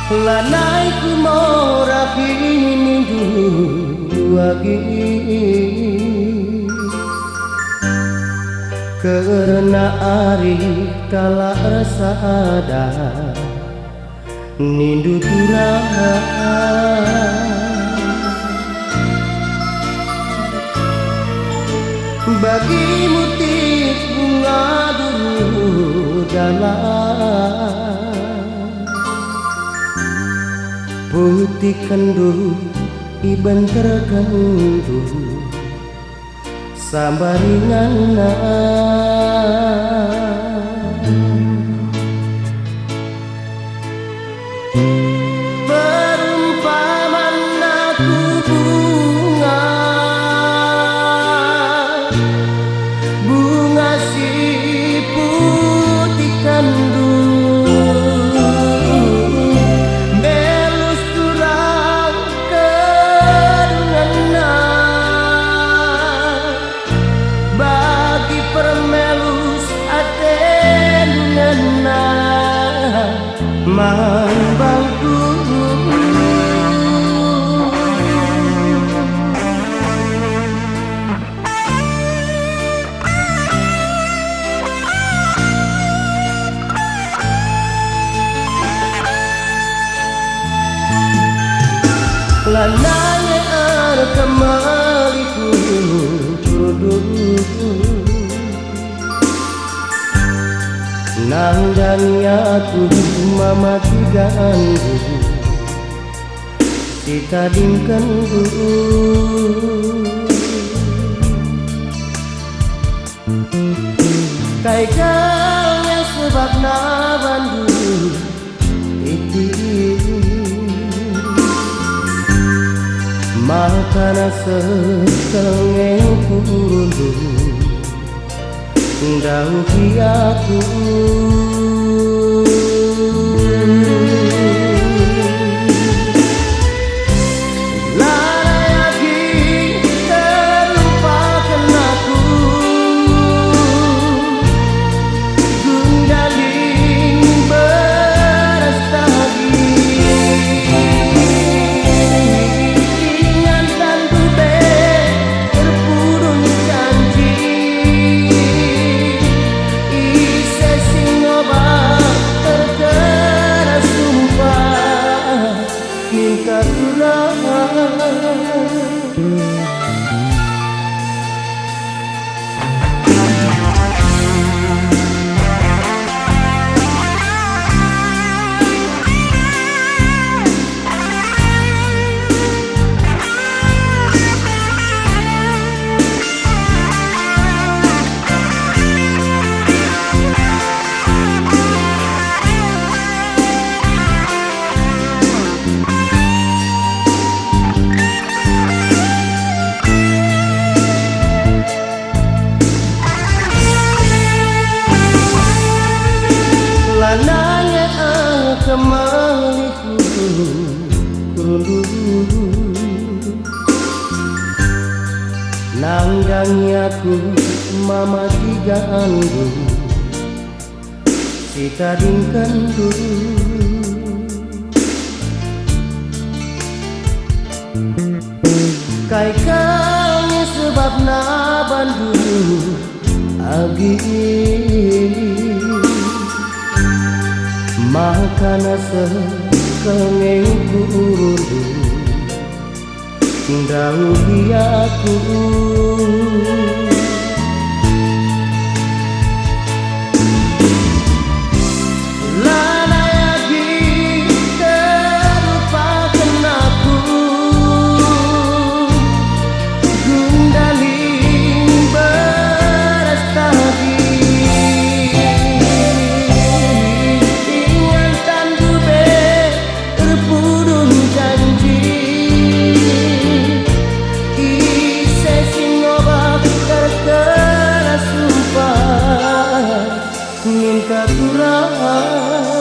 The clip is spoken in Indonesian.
lanai ku morapi minggu lagi karena ari kala resada nindu turaha bagi mutik bunga dulu dalam putih kendu iban terkendu sambaringana perumpamaan aku bunga si putih kendu belus turang kedungana bagi permelus atenungana mambangku lananya ar kembaliku nandangnya aku mama diganggu ditadingkan dulu kai kalnya sebab na bandu itu makana setengah kurundu dauhi aku lalai terlupakan aku gundaling berestagi ingatan tube terpurun janji ise singoba terkena sumpah minta turang lananya kembaliku kurundu nanggangnya ku mama diganggu ditadingkan dulu kai kalnya sebab na bandu agi makana sekengeng kurundu dauhi aku lalai terlupakan aku gundaling berestagi minta turang